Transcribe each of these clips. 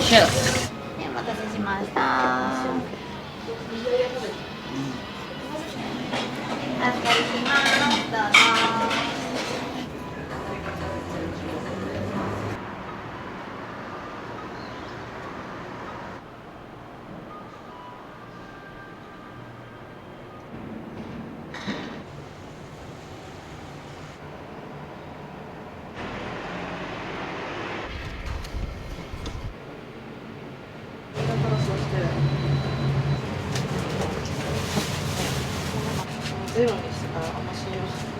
シャス。お待たせしました。お預かりします。どうぞ。ゼロにしてからあんま信用してない。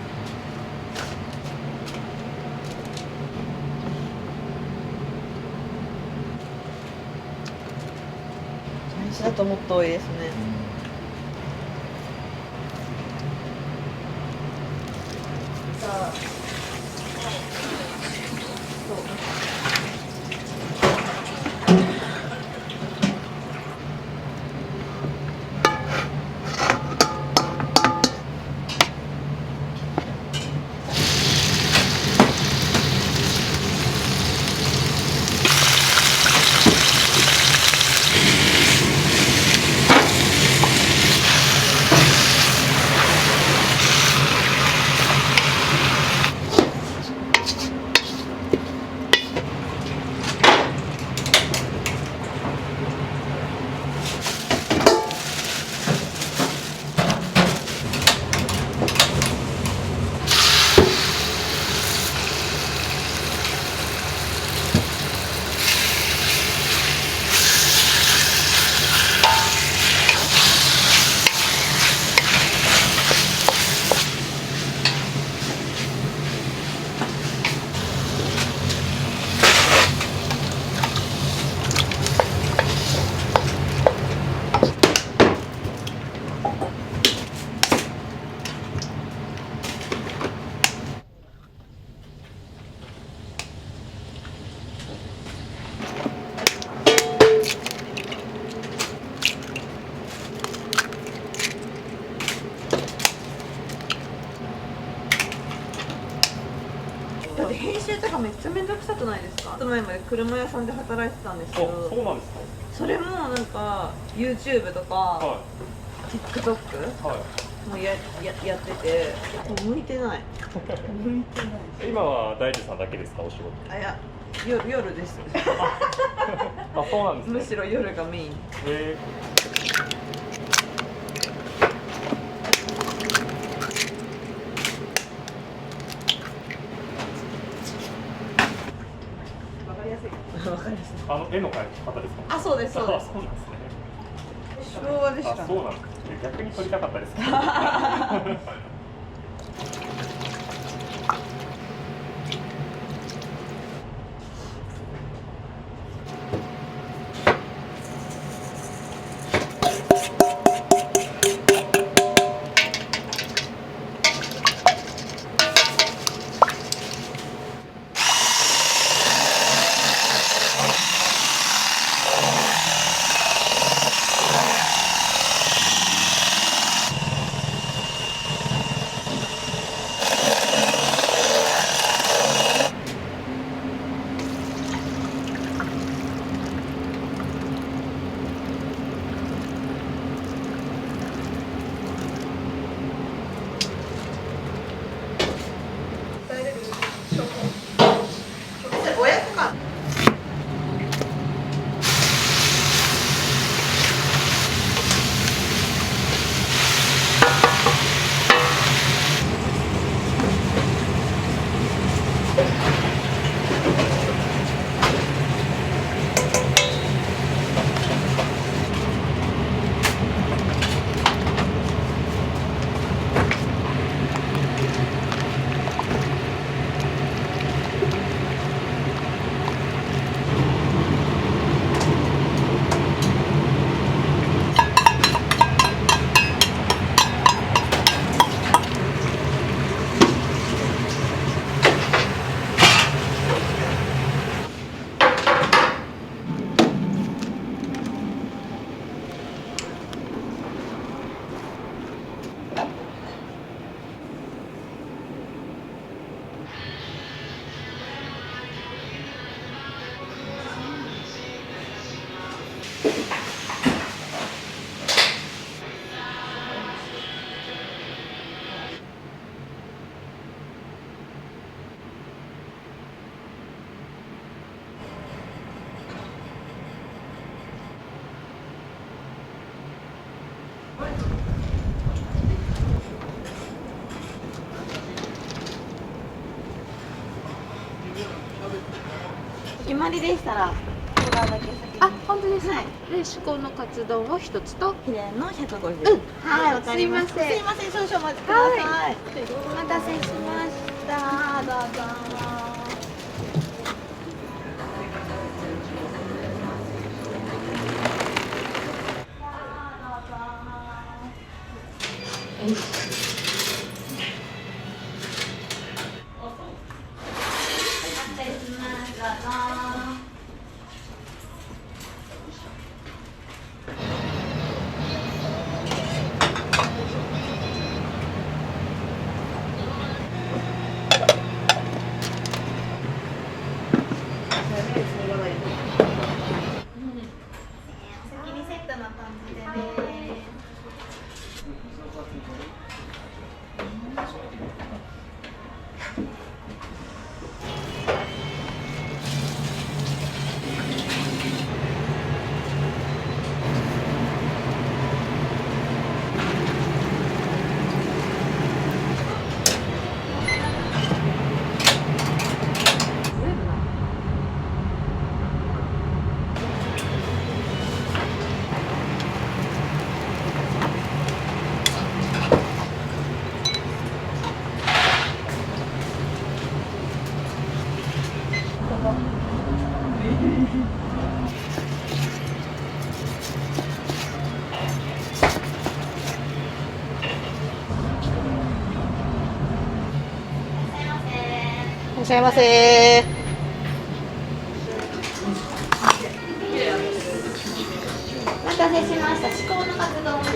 大事だともっと多いですね。さあ、だって編集とかめっちゃめんどくさくないですか？ちょっと前まで車屋さんで働いてたんですけど、そうなんですか。それもなんか YouTube とか、はTikTok い。はい。もやってて、もう向いてない。向いてない。今は大地さんだけですか、お仕事。あ、いや、夜です。あ、そうなんですね。むしろ夜がメイン。わかりやすい。わかりやすい。絵の描き方ですか。あ、そうですそうです。そうなんですね。昭和でしたね。そうなんです。逆に撮りたかったです。お決まりでしたらオーダーだけ先に。あ、本当ですか。はいで、至高のカツ丼を一つと。秘伝の150。うんはい、わかりました。すいませんすいません、少々お待ちください。はいお待たせしました。どうぞ。失礼します。どうぞ。お先にセットの感じでね。いらっしゃいませ。お待たせしました。至高のカツ丼です。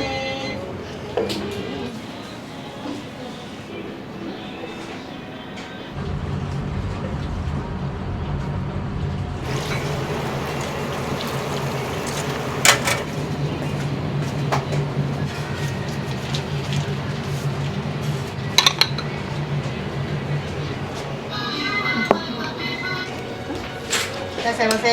いらっしゃいませ。大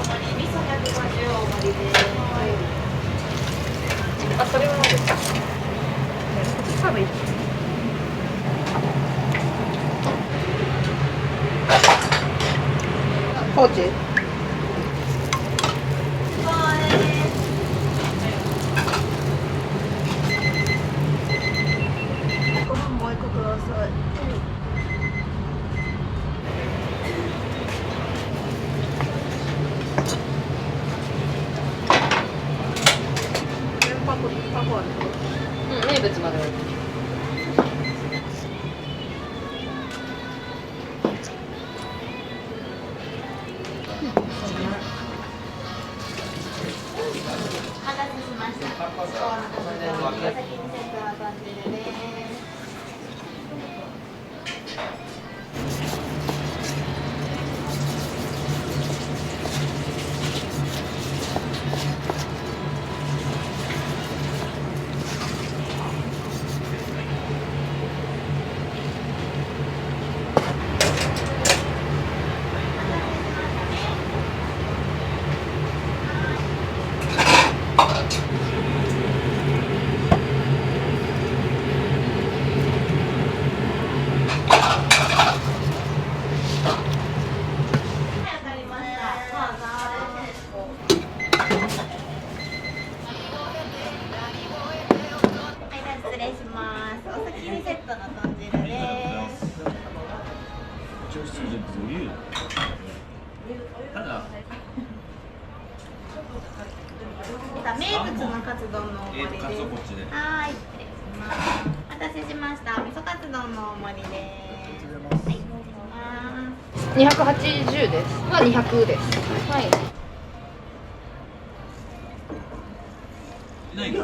盛り味噌150大盛りです。あ、それは何ですか。寒い。ポーチ。そうです。ご飯もう一個ください。パコある。うん、名物までは。お待たせしました。至高のカツ丼。お先にセットの感じでね。失礼します。お先にセットの豚汁です。名物のカツ丼の大盛りです。はい、失礼します。お待たせしました。味噌カツ丼の大盛りです。はい、失礼します。 280です。は200です。はい。終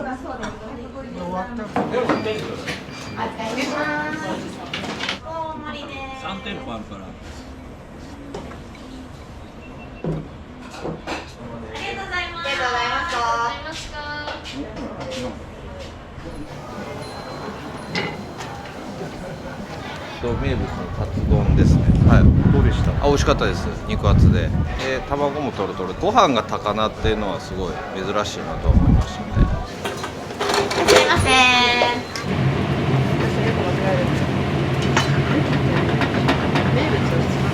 わったお願いします。大盛りです。3店舗あるから。ありがとうございます。ありがとうございました。名物のカツ丼ですね。はい。どうでした？美味しかったです。肉厚で、卵もトロトロ。ご飯が高菜っていうのはすごい珍しいなと思いましたね。すいません。よく間違える。名物を質問。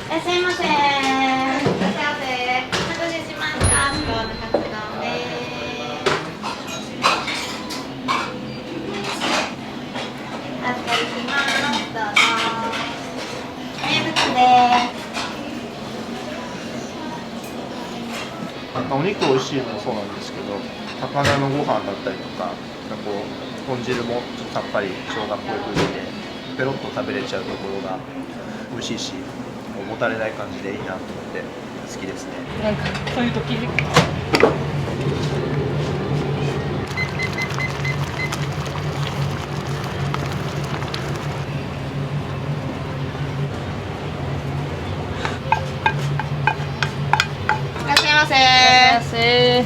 いらっしゃいませ。いらっしゃいませ。お待たせしました。至高のカツ丼です。お預かりします。どうぞ。名物です。お肉美味しいのもそうなんですけど、高菜のご飯だったりとか、こう豚汁もちょっとさっぱり生姜っぽい風味でペロッと食べれちゃうところが美味しいし、もたれない感じでいいなと思って好きですね。なんかそういう時いらっしゃいませ。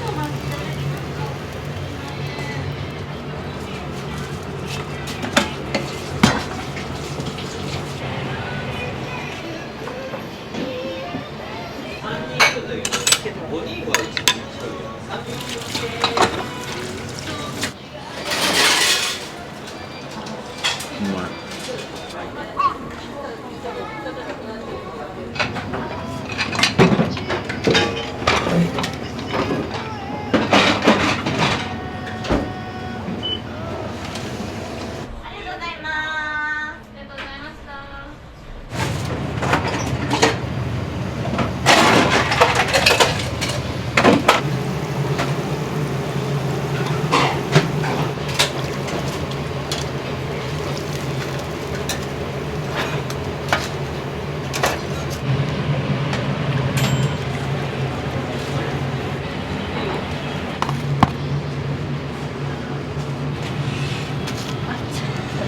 ありがとうございます。ありがとうございました。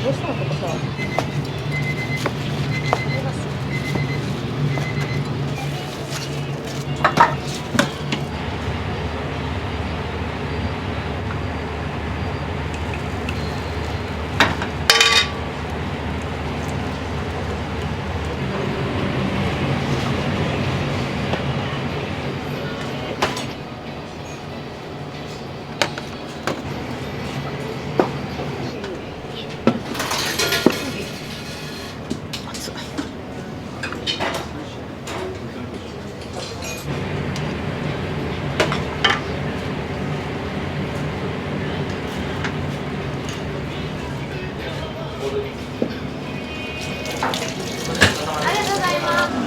どうしたのとかさ。ありがとうございます。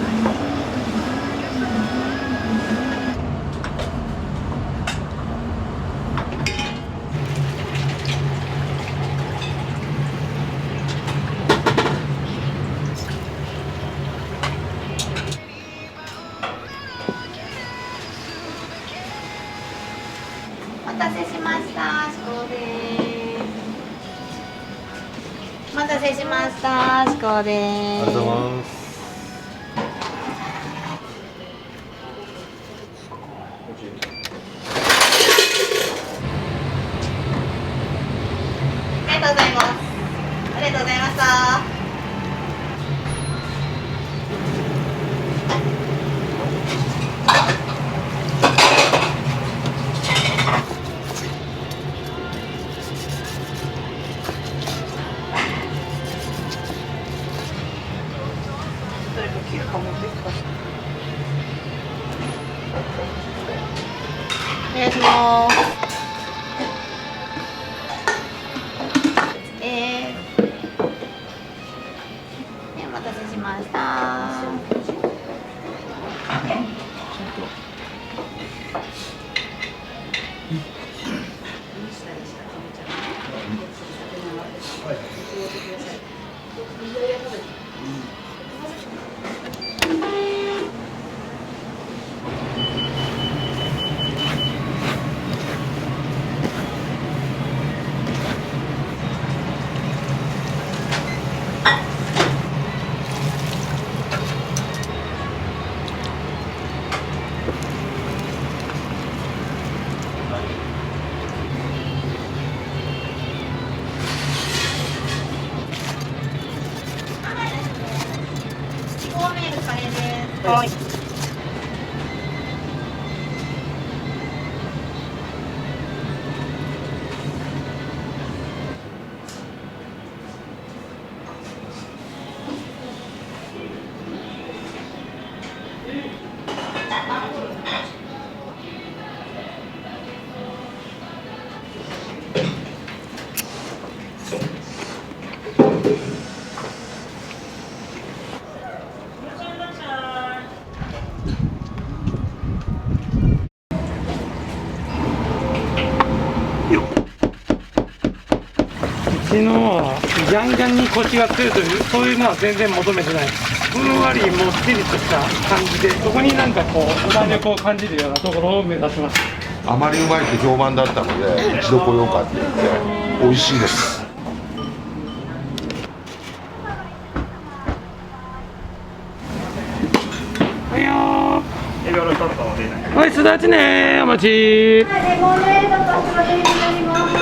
お待たせしました。至高です。お待たせしました。至高です。ありがとうございます。ありがとうございます。ありがとうございました。願いします。お待たせしました。はい。うちのはギャンギャンにコシが強いというそういうのは全然求めてない。ふんわりもっちりとした感じで、そこになんかこう弾力を感じるようなところを目指します。あまりうまいって評判だったので一度来ようかって言って美味しいです。はいよー。エビオロちょっと出ない。はい、すだちねー、お待ち。レモネードとストロベリーになります。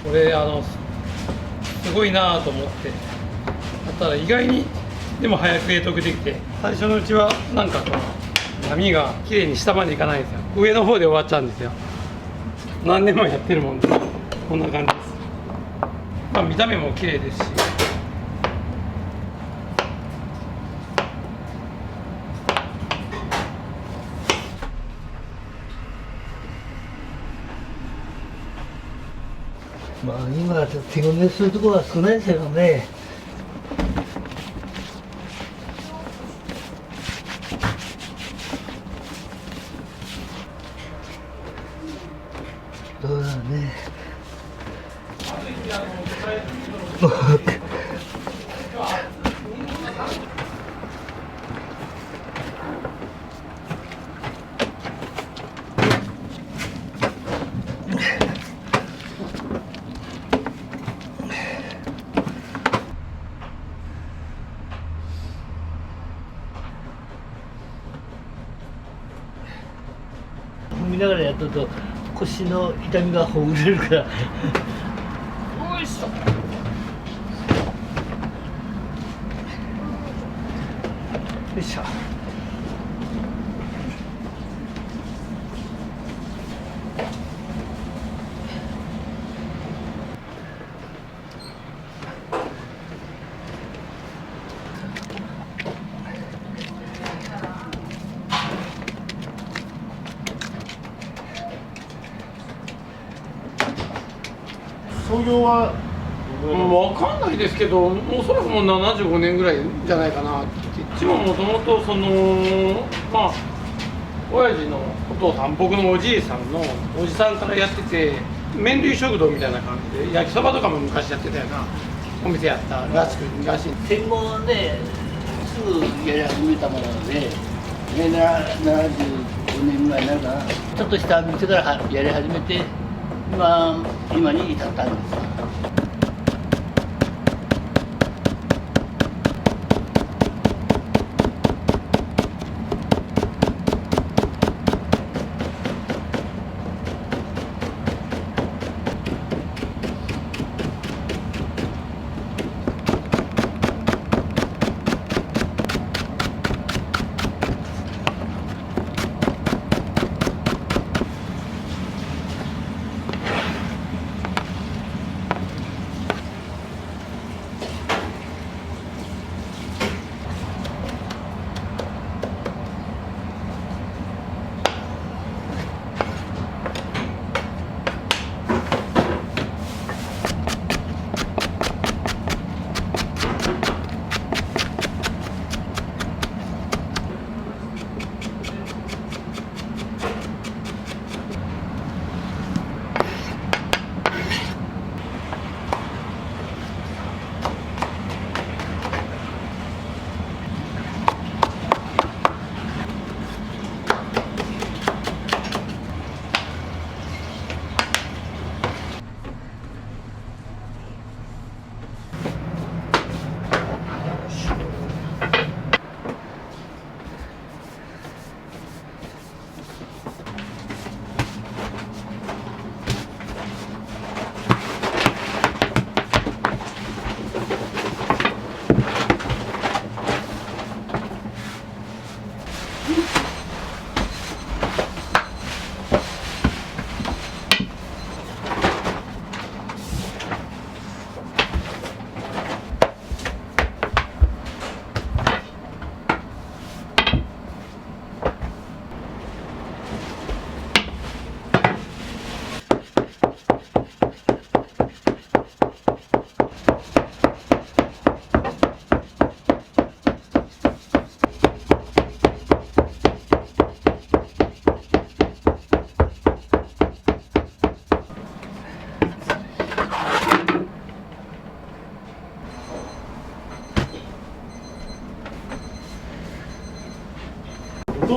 これすごいなと思ってやったら意外にでも早く得得できて、最初のうちはなんかこの波が綺麗に下までいかないんですよ。上の方で終わっちゃうんですよ。何年もやってるもんでこんな感じです。まあ見た目も綺麗ですし、まあ今はちょっと手ごねするところは少ないですけどね。どうだね。見ながらやっとると腰の痛みがほぐれるから。よいしょ。よいしょ。創業は分かんないですけど、おそらくもう75年ぐらいじゃないかなって。うちももともとまあ親父のお父さん、僕のおじいさんのおじさんからやってて、麺類食堂みたいな感じで焼きそばとかも昔やってたようなお店やったらしい。戦後ね、すぐやり始めたものなので、75年ぐらいになるかな。ちょっとした店からやり始めて、今に至ったんです。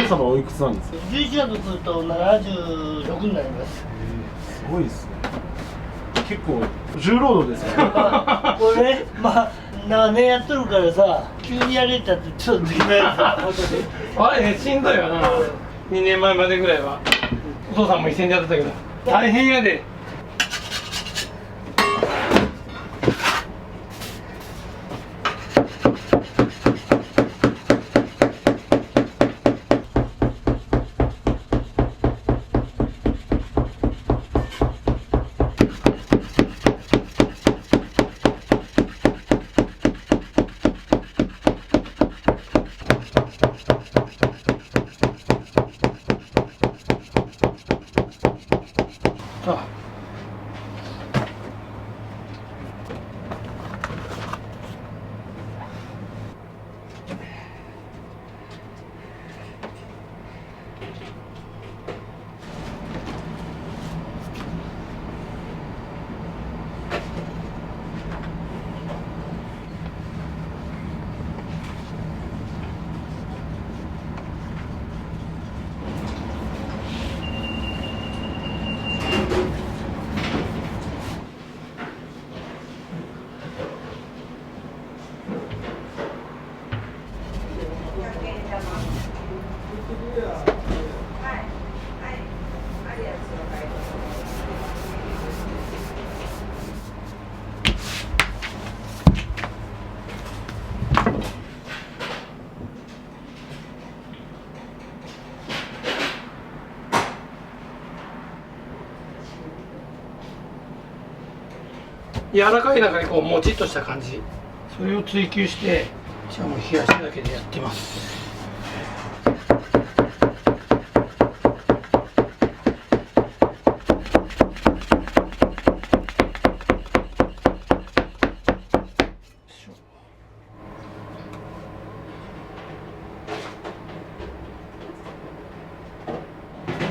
様はおいくつなんですか。11月来ると76になります。すごいですね。結構重労働ですよね。これね、まあ長年やっとるからさ、急にやれたってちょっとできないさ。あれしんどいよな。2年前までぐらいはお父さんも一緒にやってたけど大変やで。柔らかい中にこうもちっとした感じ、それを追求してじゃあもう冷やしだけでやってます。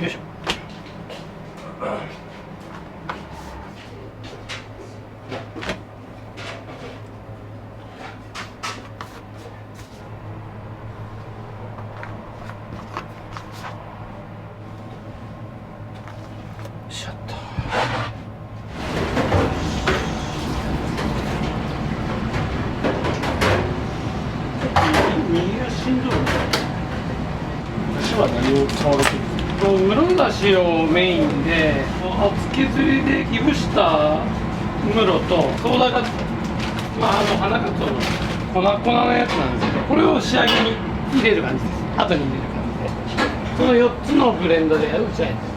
よいしょ。シャッと。右がしんどい。私は何を使われてるんですか。うろだしをメインで厚削りでいぶした室とソーダが花かつおの粉のやつなんですけど、これを仕上げに入れる感じです。後に入れる感じで、その4つのブレンドでうちはやってます。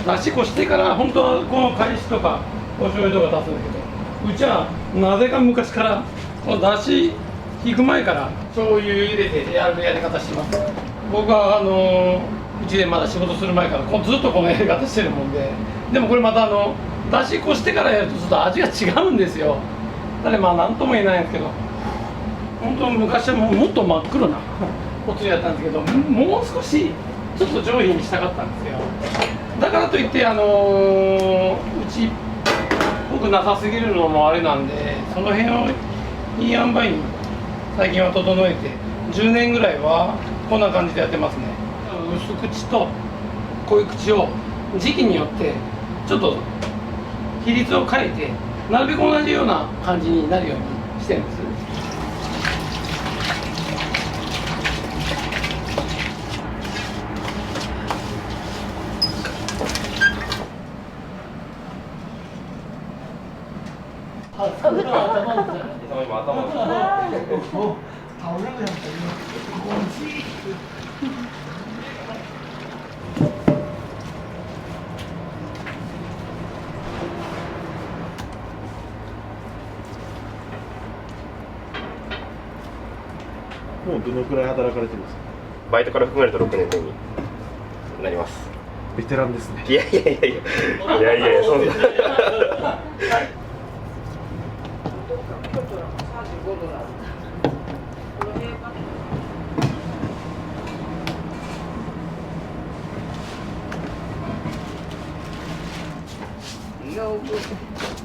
出しこしてから本当はこの返しとかお醤油とか出すんだけど、うちはなぜか昔からこの出し引く前から醤油入れてやるやり方してます。僕はうちでまだ仕事する前からずっとこのやり方してるもんで、でもこれまた出しこしてからやるとちょっと味が違うんですよ。だからまあ何とも言えないんですけど、本当昔はもっと真っ黒なおつゆやったんですけど、もう少しちょっと上品にしたかったんですよ。だからといってうちっぽくなさすぎるのもあれなんで、その辺をいい塩梅に最近は整えて、10年ぐらいはこんな感じでやってますね。薄口と濃い口を時期によってちょっと比率を変えて、なるべく同じような感じになるようにしてるんです。頭もうどのくらい働かれてるんですか？バイトから含めると6年目になります。ベテランですね。いやいやいやいやいやいやそんな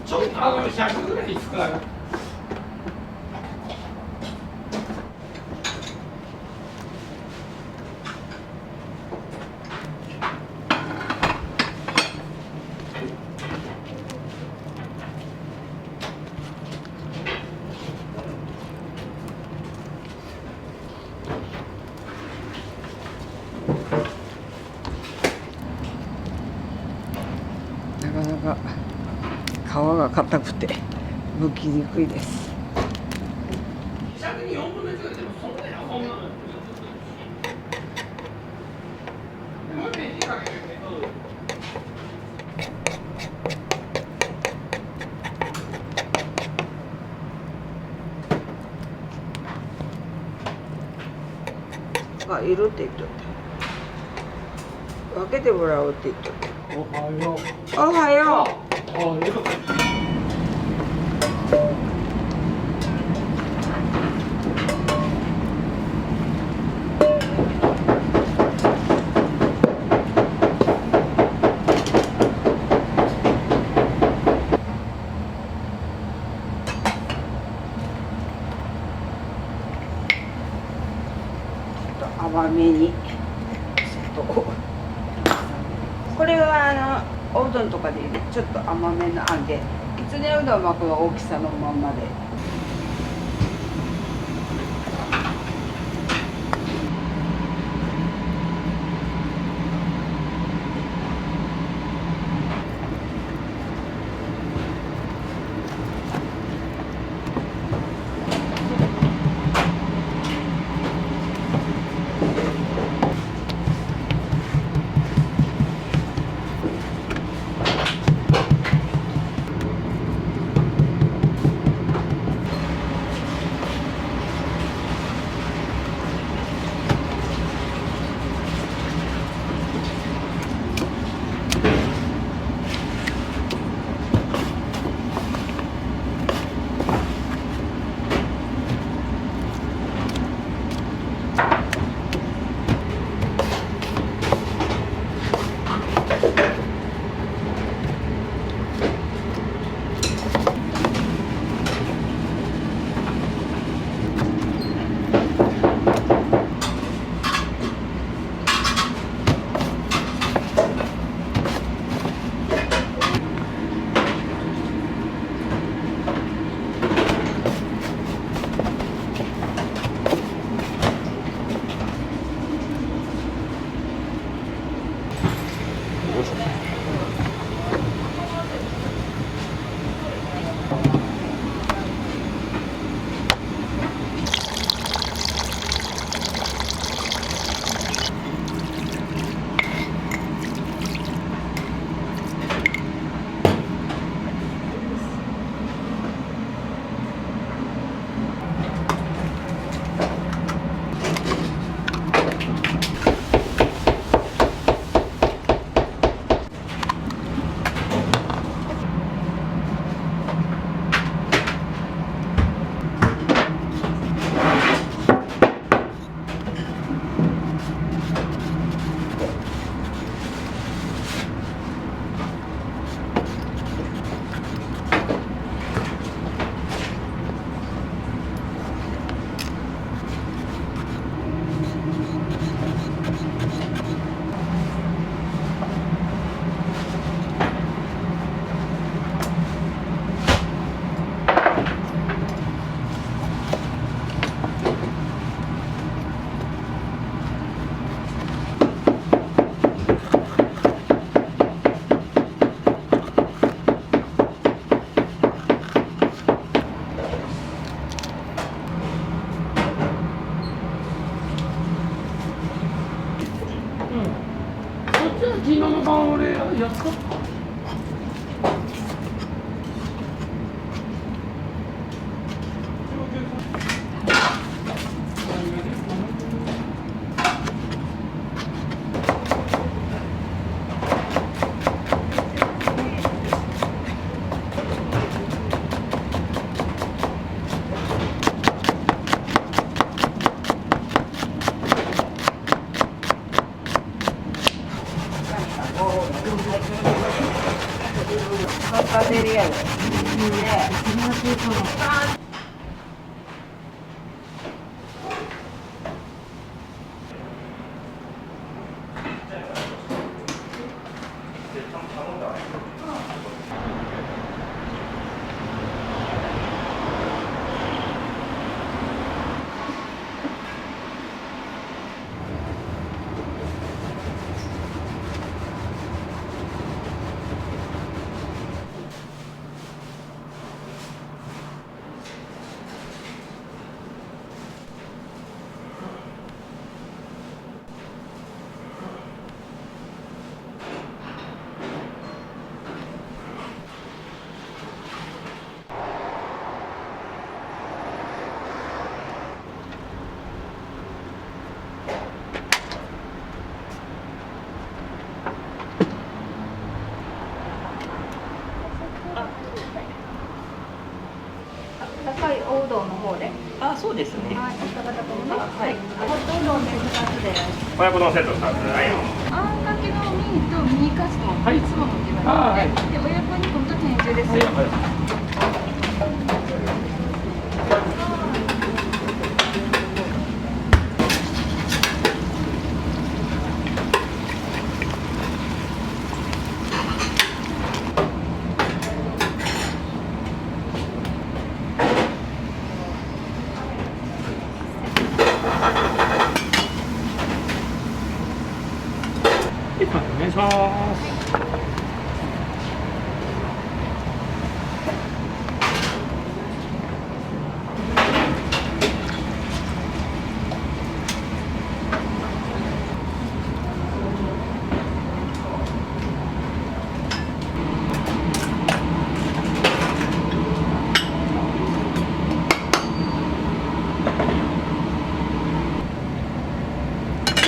ちょっと100ぐらい少ない。なかなか皮が硬くて剥きにくいです。あ、いるって言っとった。分けてもらおうって言っとった。おはよう。おはよう。おはよう。甘めに砂糖。これはおうどんとかで入れちょっと甘めのあんで、きつねうどんはこの大きさのまんまで。じゃあ昨日の晩俺やっか。バテリアで。高いおうどんの方で。あ、そうですね。はい、お二方ともね。はい。ホットうどんで2つで。親子丼セット2つ。はい。あんかけのミーとミニカツといつものって言われて、で親子煮込みと天重ですよ。お願いします。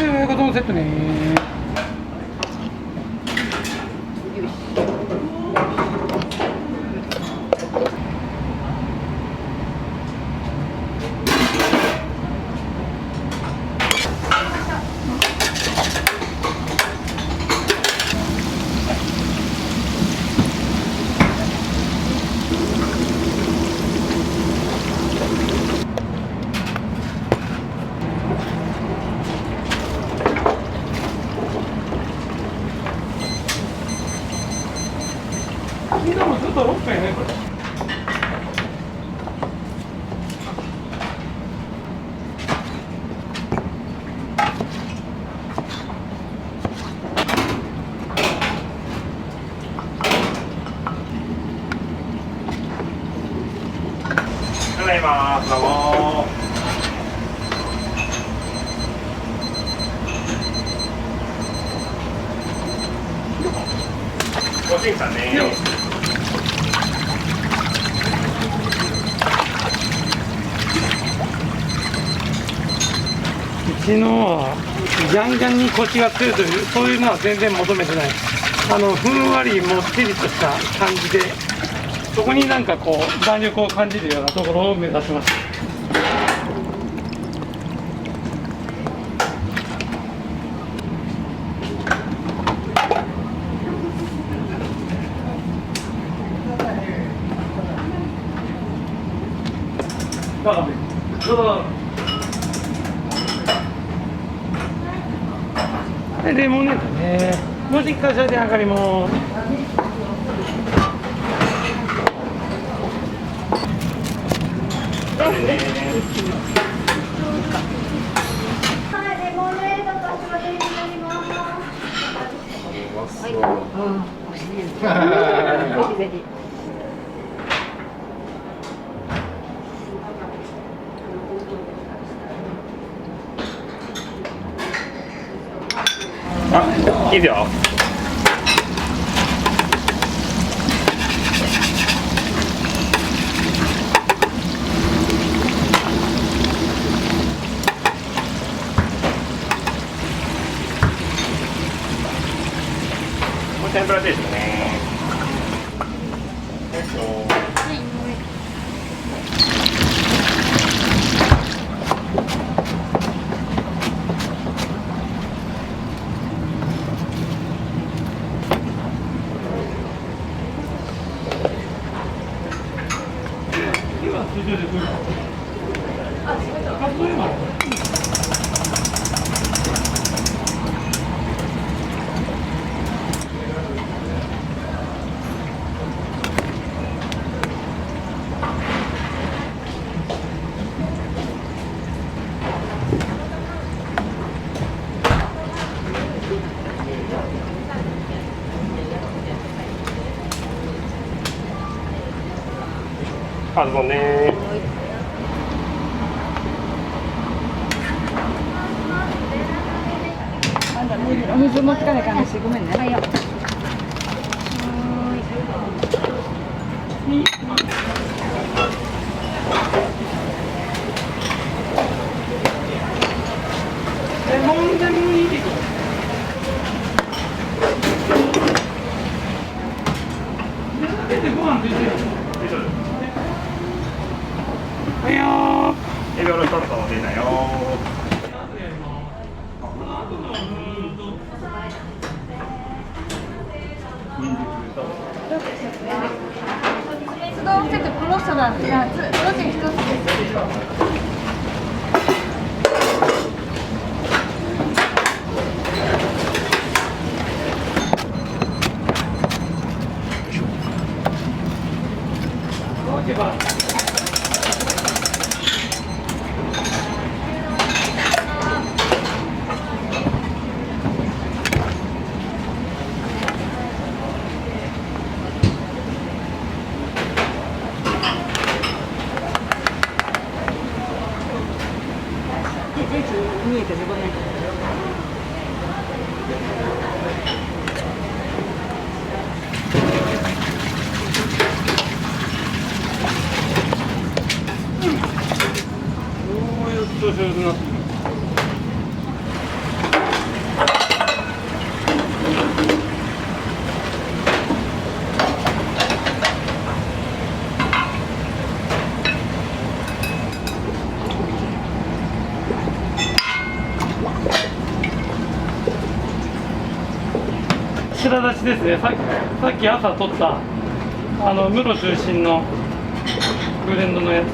親子丼セットね。昨日もずっと6回ねこれ。ただいま、どうも。ごしんさんね。うちのはギャンギャンにコシが強いというそういうのは全然求めてない。ふんわりもっちりとした感じで、そこになんかこう弾力を感じるようなところを目指します。でレモネードね。もし一回それで上がります。はい、レモネードとストロベリーになります。はい。美味しいです。ぜひぜひ。あ、いいですよ。これ天ぷら定食ね。カツ丼ね。お水持ってかないかんし、ごめんね。はいよ。レモンでもいいけど。出てご飯出てる。はいよー。エビオロショット出たよ鉄道セットプロストラン2つ、プロテイン1つです。見えてるごめん。上手になってる。白だしですね。さっき朝取った室中心のブレンドのやつ。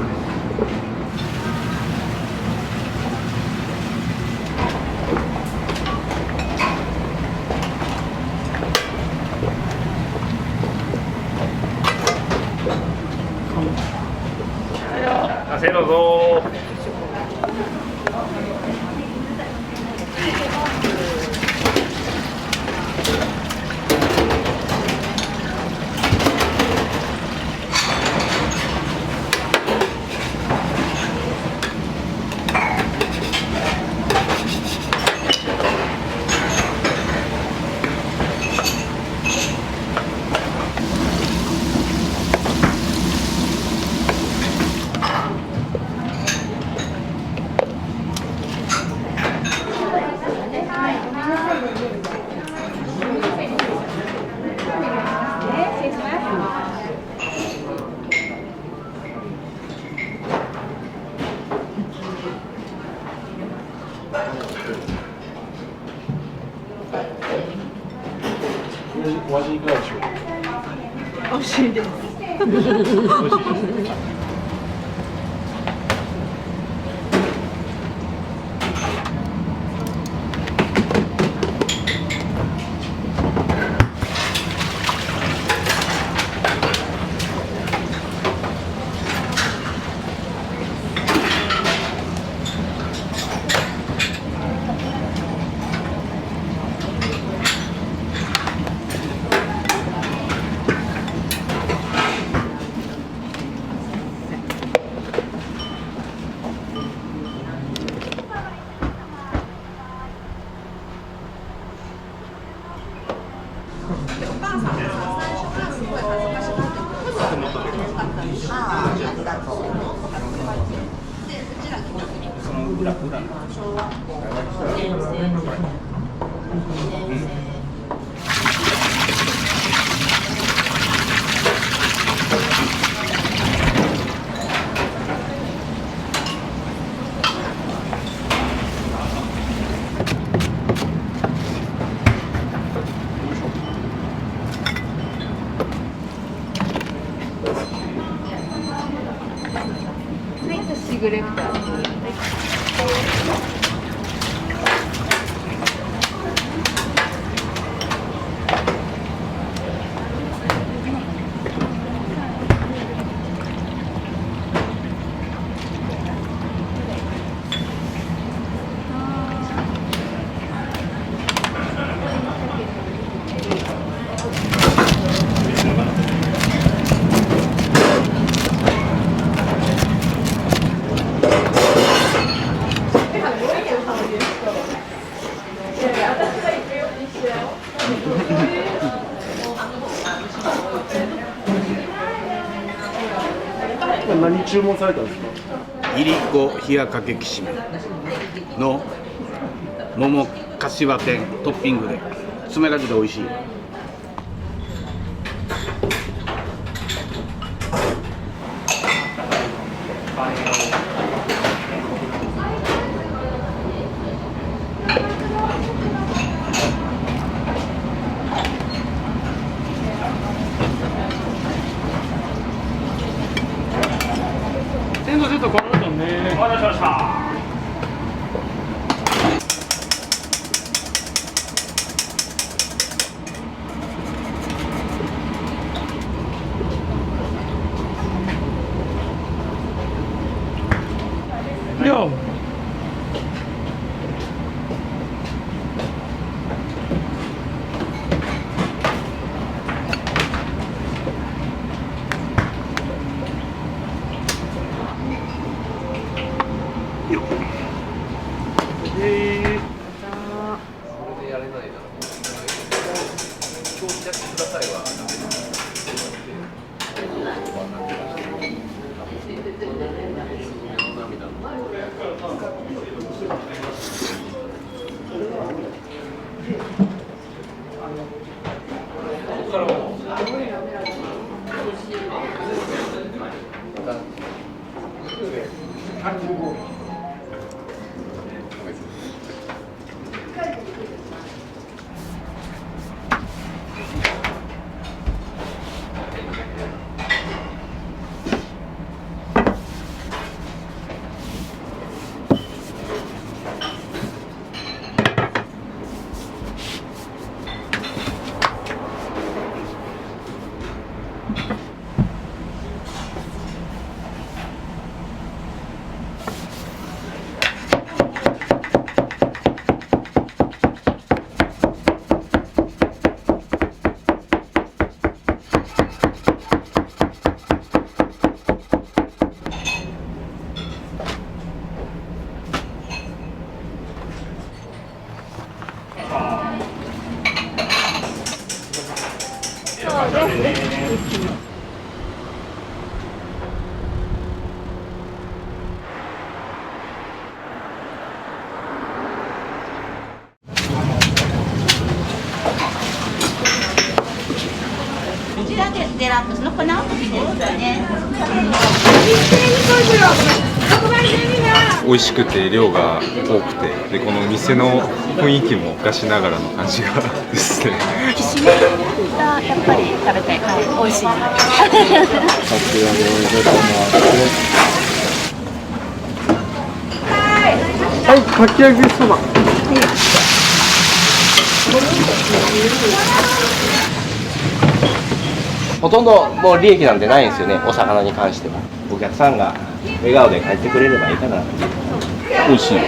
せーのぞお味いかがでしょうか。美味しいです。美味しいです。シグレッター。何注文されたんですか？いりこ冷やかけきしめの桃かしわ天トッピングで冷たくて美味しい。鮮度ちょっとこの後ね。お待たせしました。よこちらでデラックスの粉おときですね。美味しくて量が多くて、でこの店の雰囲気も昔ながらの感じがですね。きしめがやっぱり食べたい。はい、美味しい。はい、かき揚げそば。ほとんどもう利益なんてないんですよね、お魚に関しては。お客さんが笑顔で帰ってくれればいいかな。美味しい。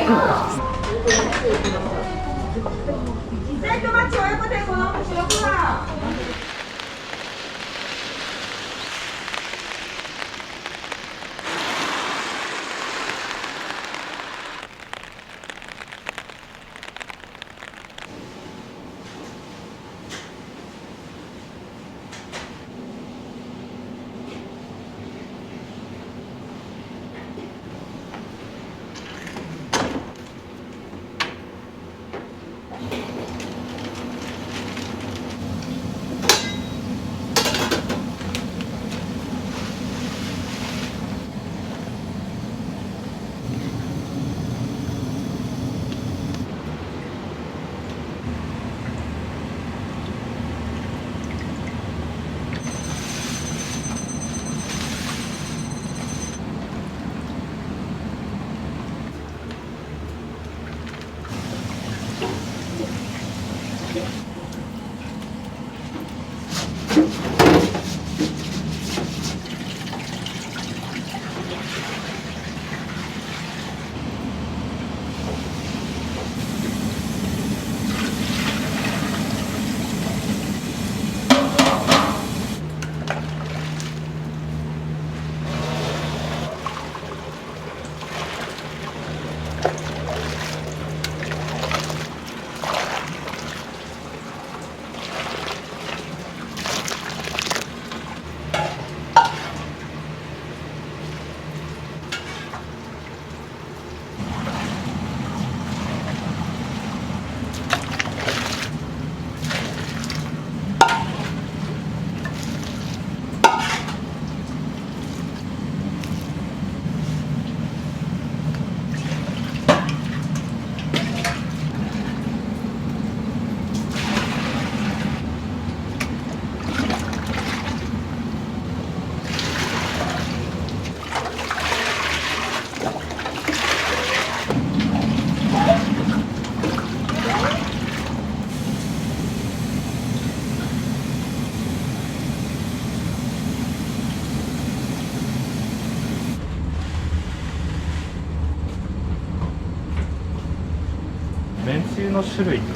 めんつゆの種類って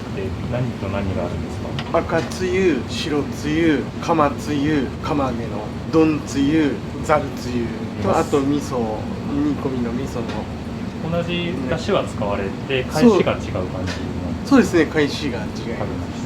何と何があるんですか？赤つゆ、白つゆ、釜つゆ、釜揚げの丼つゆ、ざるつゆと、あと味噌、煮込みの味噌の。同じ出汁は使われて、返しが違う感じ？そうですね、返しが違います。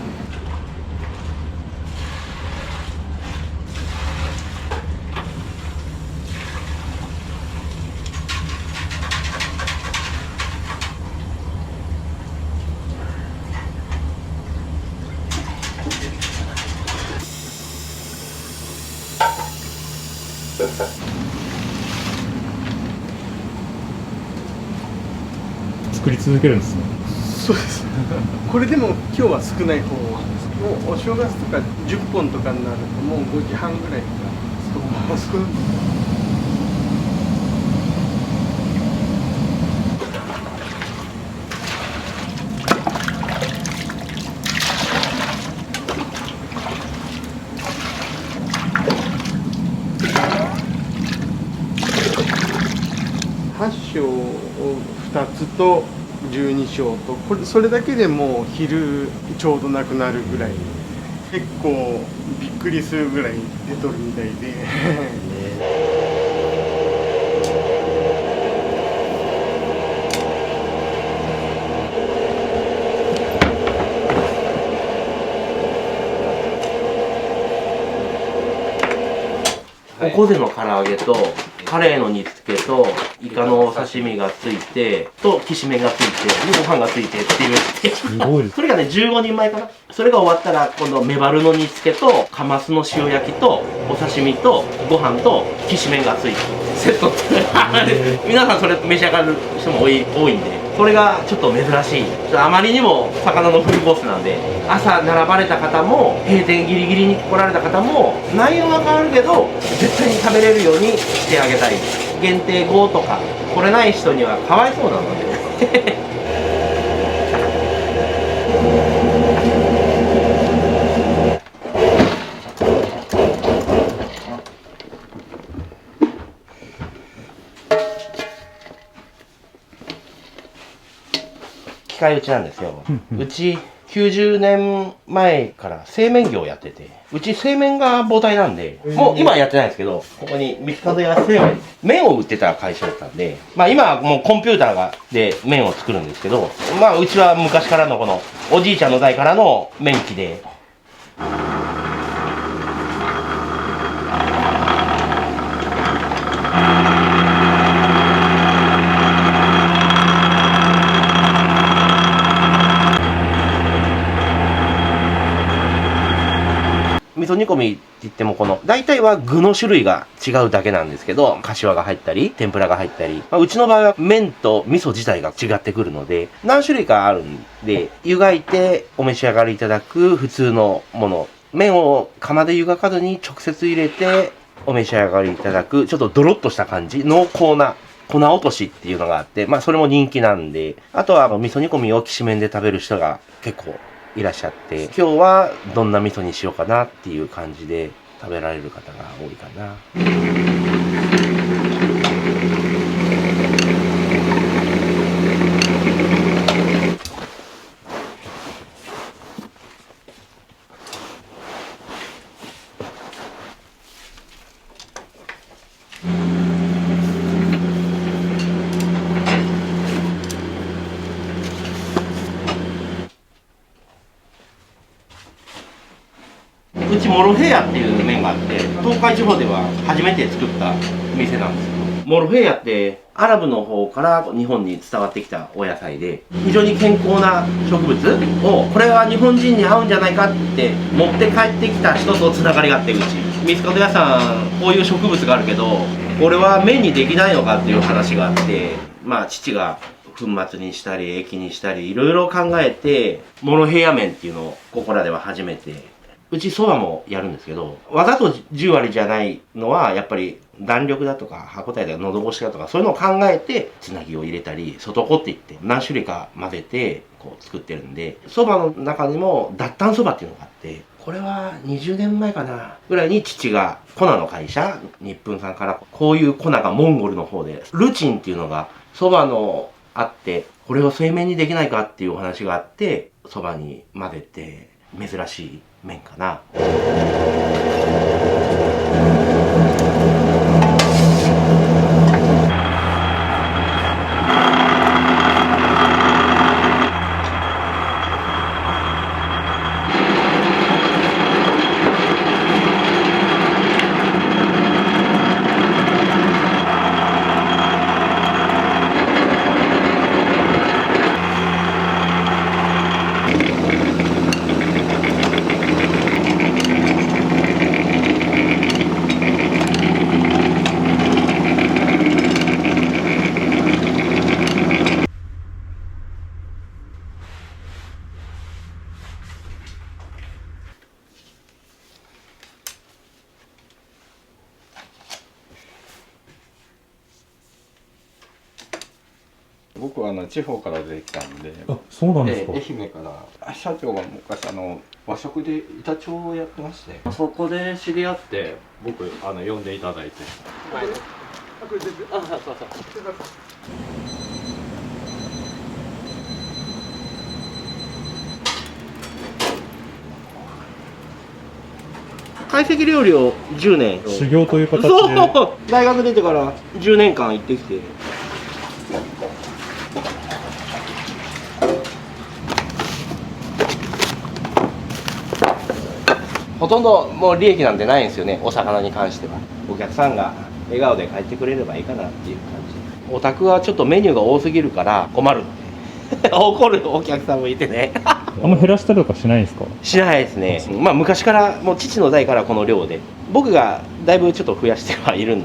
作り続けるんですね。そうです。これでも今日は少ない方なんですけど、お正月とか10本とかになるともう5時半ぐらいからストップ。8升を2つと12升と、これそれだけでもう昼ちょうどなくなるぐらい、結構びっくりするぐらい出とるみたいで。おこぜの唐揚げとカレーの煮付けとイカのお刺身がついてときしめんがついてでご飯がついてっていうすごいです。それがね15人前かな。それが終わったら今度メバルの煮付けとカマスの塩焼きとお刺身とご飯ときしめんがついてセットって皆さんそれ召し上がる人も多いんで、それがちょっと珍しい。あまりにも魚のフルコースなんで、朝並ばれた方も閉店ギリギリに来られた方も内容は変わるけど絶対に食べれるようにしてあげたい。限定5とか来れない人にはかわいそうなので機械打ちなんですよ。うち90年前から製麺業をやってて、うち製麺が母体なんで、もう今はやってないんですけど、ここに三日門屋製麺、麺を売ってた会社だったんで、まあ今はもうコンピューターで麺を作るんですけど、まあうちは昔からのこのおじいちゃんの代からの麺機で、味噌煮込みって言っても大体は具の種類が違うだけなんですけど、柏が入ったり、天ぷらが入ったり、うちの場合は麺と味噌自体が違ってくるので、何種類かあるんで、湯がいてお召し上がりいただく普通のもの、麺を釜で湯がかずに直接入れてお召し上がりいただく、ちょっとドロッとした感じ、濃厚な粉落としっていうのがあって、まあそれも人気なんで、あとは味噌煮込みをきしめんで食べる人が結構いらっしゃって、今日はどんな味噌にしようかなっていう感じで食べられる方が多いかな。うちモロヘイヤっていう麺があって、東海地方では初めて作った店なんですけど、モロヘイヤってアラブの方から日本に伝わってきたお野菜で、非常に健康な植物を、これは日本人に合うんじゃないかって持って帰ってきた人とつながりがあって、うち三つ門屋さんこういう植物があるけど、これは麺にできないのかっていう話があって、まあ父が粉末にしたり液にしたりいろいろ考えて、モロヘイヤ麺っていうのをここらでは初めて。うちそばもやるんですけど、わざと10割じゃないのはやっぱり弾力だとか歯応えだとか喉越しだとかそういうのを考えてつなぎを入れたり外子っていって何種類か混ぜてこう作ってるんで、そばの中にも脱炭そばっていうのがあって、これは20年前かなぐらいに父が粉の会社日粉さんからこういう粉がモンゴルの方でルチンっていうのがそばのあって、これを製麺にできないかっていうお話があって、そばに混ぜて珍しい麺かな。僕は地方から出てきたんで、あ、そうなんですか。愛媛から社長が昔和食で板長をやってまして、そこで知り合って僕呼んでいただいて。懐石料理を10年修行という形で。そう大学出てから10年間行ってきて、ほとんどもう利益なんてないんですよね、お魚に関しては。お客さんが笑顔で帰ってくれればいいかなっていう感じ。お宅はちょっとメニューが多すぎるから困るって怒るお客さんもいてねあんま減らしたりとかしないんですか？しないですね。まあ昔からもう父の代からこの量で、僕がだいぶちょっと増やしてはいるん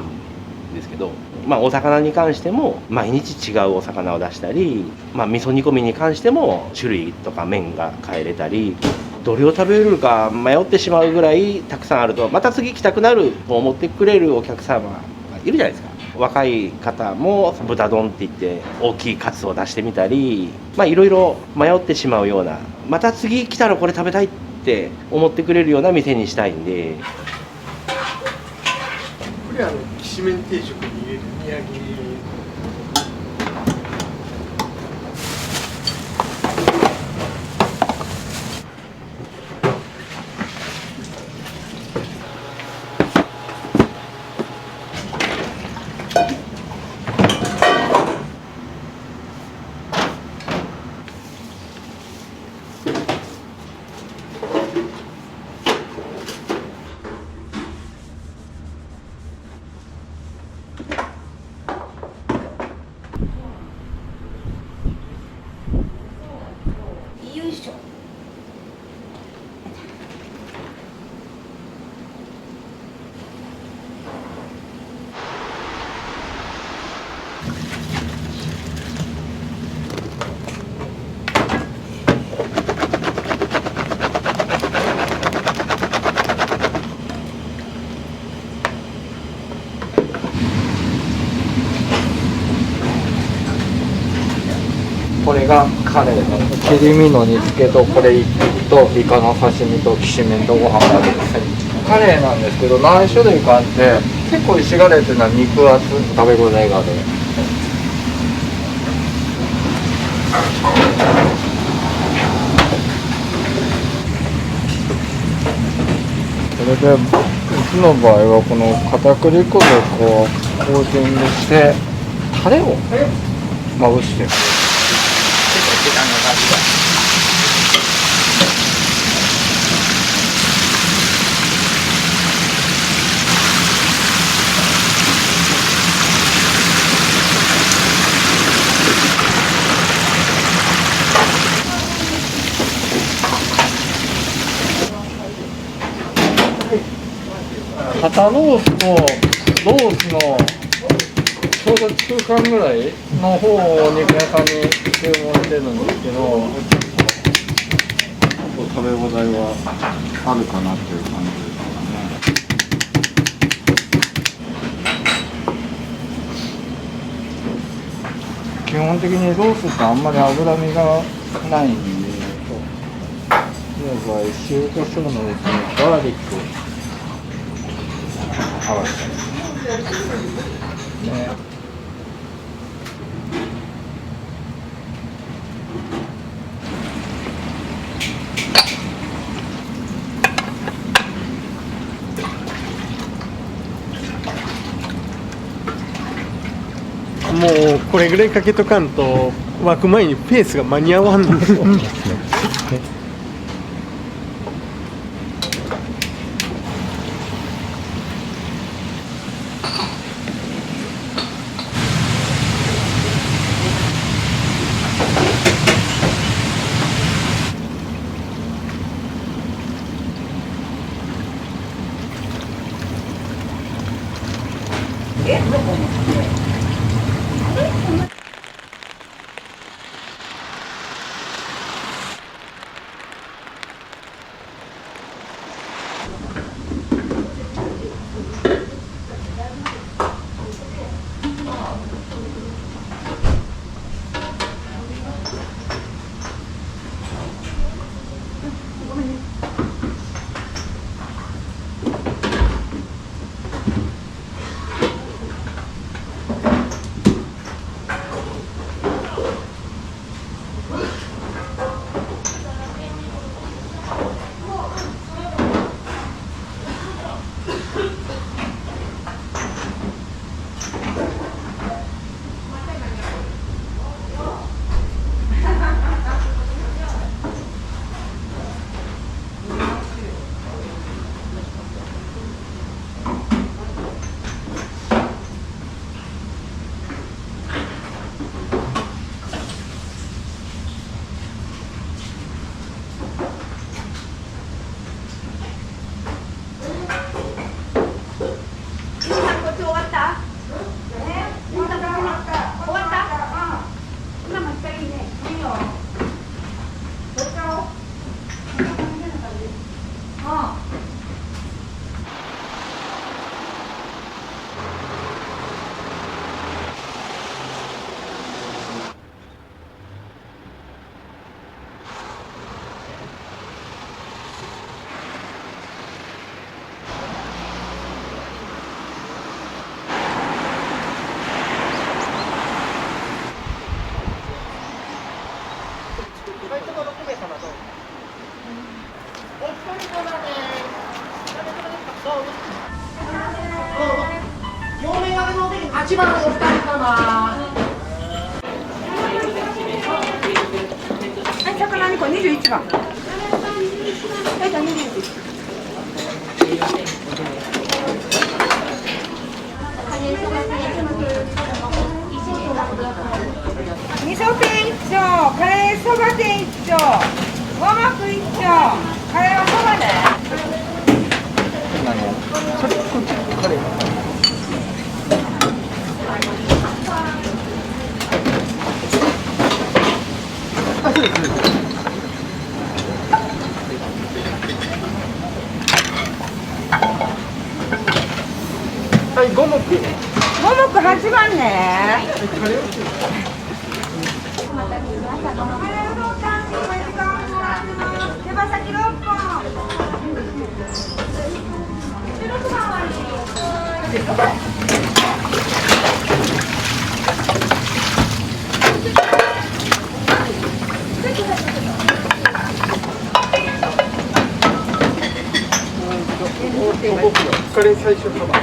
ですけど、まあお魚に関しても毎日違うお魚を出したり、まあ味噌煮込みに関しても種類とか麺が変えれたり、どれを食べれるか迷ってしまうぐらいたくさんあると、また次来たくなると思ってくれるお客様がいるじゃないですか。若い方も豚丼って言って大きいカツを出してみたり、まあいろいろ迷ってしまうような、また次来たらこれ食べたいって思ってくれるような店にしたいんで。これきしめん定食に入れる宮城がカレーの切り身の煮付けとこれ1匹とイカの刺身ときしめんとご飯が出てカレーなんですけど何種類かあって結構石ガレーっていうのは肉厚食べ応えがある。それでうちの場合はこの片栗粉でこうコーティングしてタレをまぶしてる。結構時間がかかる。肩ロースとロースのちょうど中間ぐらいの方を肉屋さんに注文してるんですけど食べ応えはあるかなっていう感じですかね。基本的にロースってあんまり脂身がないんで場合塩コショウのですねガーリック合わせてね。もうこれぐらいかけとかんと沸く前にペースが間に合わんのですよ。8番お二人様。はい、魚2個21番。はい、じゃあ21。味噌店一丁、カレーそば店一丁、ごまく一丁、カレーはそばね。何やそれこっちカレーはい、五目。五目8番ね。手羽先6本。カレー最初そば。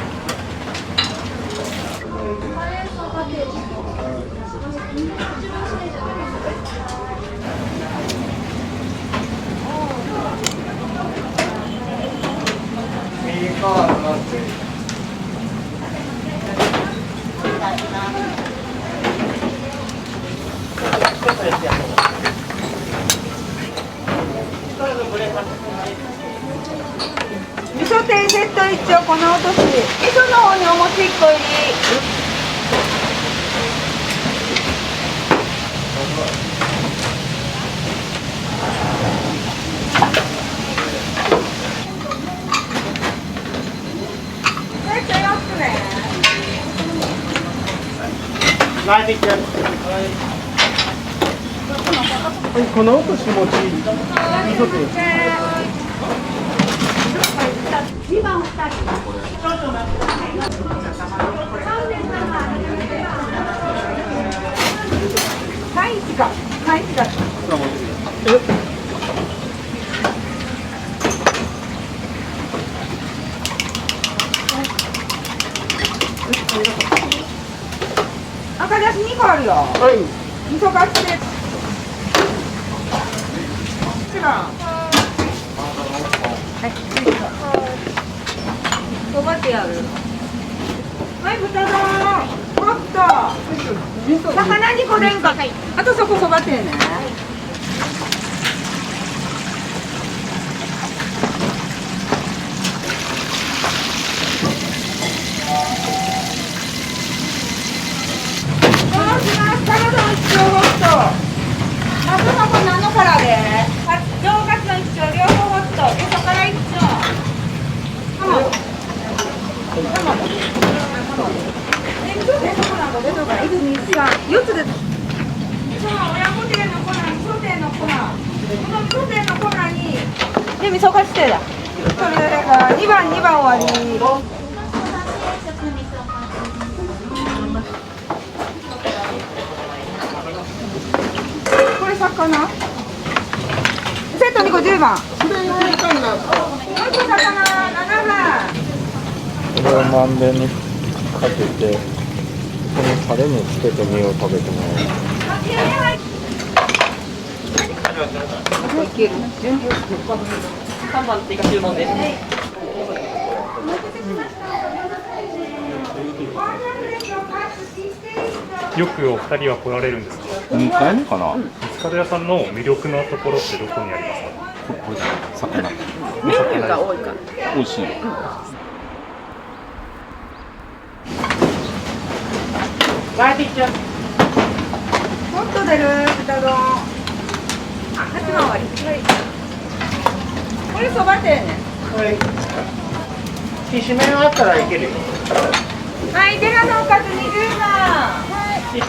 味噌天セット一丁このお年。味噌の方にお餅1個入り。この落とし餅、味噌天。2番2人。はい、か。はい、か。赤だし2個あるよ。はい。味噌カツで。1番。はい。そばってやる。はい、豚丼。もっと。魚2個でんか。あとそこそばってね。4つで。そう、親子亭の粉、味噌亭の粉。この味噌亭の粉に。で、味噌カツ亭だ。それが2番終わり。これ魚。セット2個10番。これ魚7番。これをまんべんにかけて、このタレにつけて身を食べてもらう。3番追加注文です。よくお二人は来られるんですか。2回目かな。ミツカド屋さんの魅力のところってどこにありますか。これ魚。メニューが多いから。美味しい。ガーディッチョ。もっと出る豚丼。あ、8番割り。はい。これそば店ね。はい。きしめんあったらいけるよ。はい、デラのおかず20番。はい。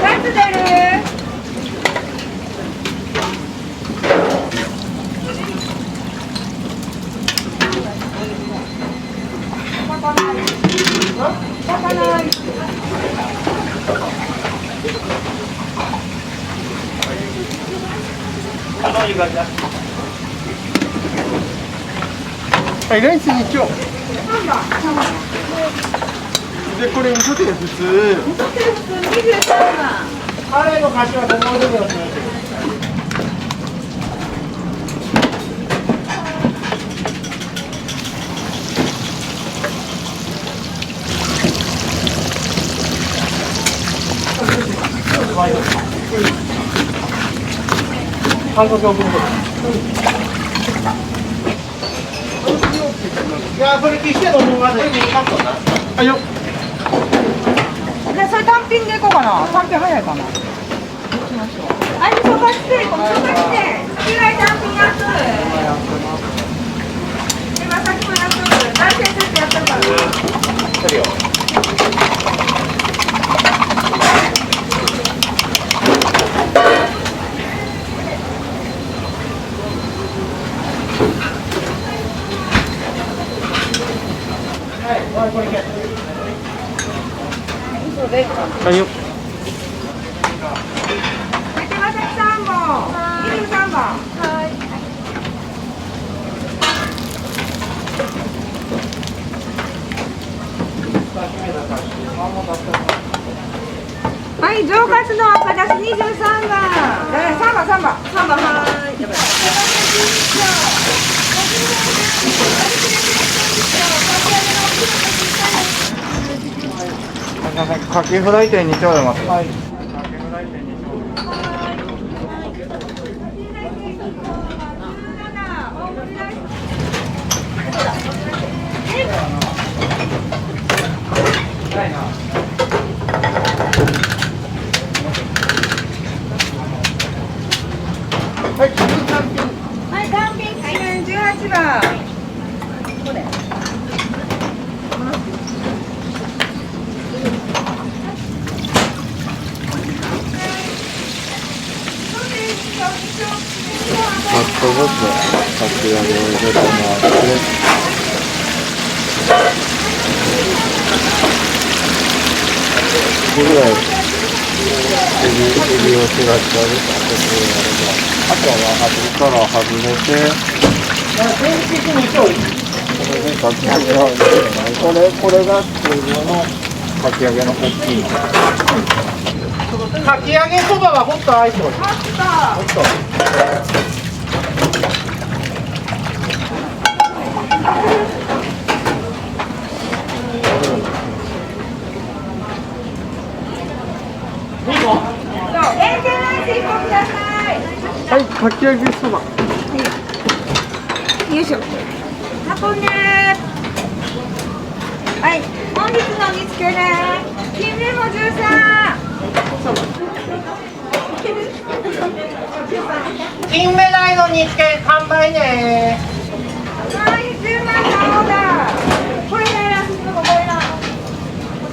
カツ出る。はい、ライス2丁。で、これ味噌天普通。味噌天普通23番。カレーのかしわともうちょっとだけ。半角を分いや、それ消して飲むまでにカットな。はいよ。で、それ単品でいこうかな。単品早いかな。行きましょう。はい、味噌カツ定食、味噌カツ定。カキフライ単品安い。手羽先も安い。大先生ってやってるからな。来るよ。はいよ。手羽先3本。23番。はい。はい、上カツの赤だし23番。3番はい。やばい。カキフライ店にちょうだいます。はい。はい、単品18番。これ。ちょっとずつかき揚げを入れてもらって、ぐらいエビをしらしたりとかするので、あとは端から外れて、これでかき揚げを入れて、これが通常のかき揚げの大きいの。かき揚げそばはホットアイスを。ホット。はい、かき揚げそば。よいしょ。運んで。はい、本日の煮付けね。金目も13。金目鯛の煮付け完売ね。はい、10万のオーダー。これね、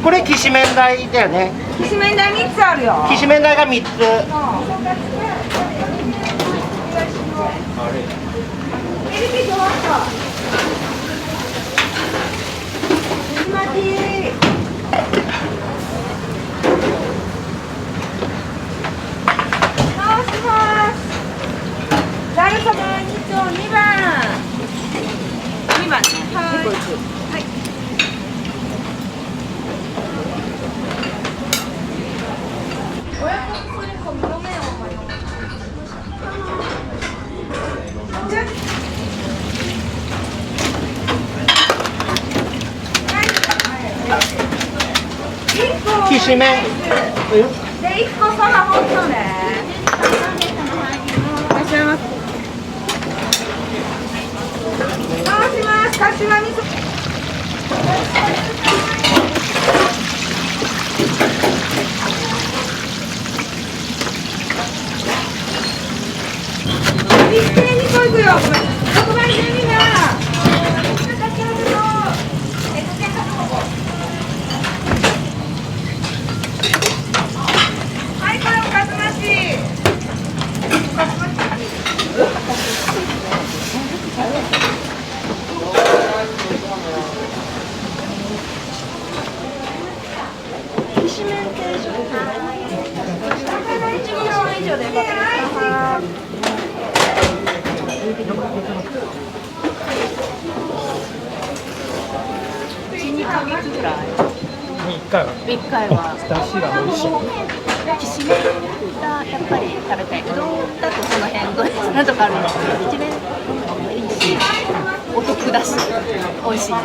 これきしめん鯛だよね。きしめん鯛3つあるよ。きしめん鯛が3つ。ざるそば2丁2番。2番ね。はい。きしめん。で1個そばホットね。いらっしゃいませ。回します。柏味噌。一斉にこいくよ。特売12番。はい、これおかずなし。きしめん定食。1キロ以上でよかったですか。1、2ヶ月ぐらい。1回は。出汁が美味しい。きしめんがやっぱり食べたい。うどんだとその辺なんとかあるんですけど、きしめんいいし、お得だし、美味しい。そ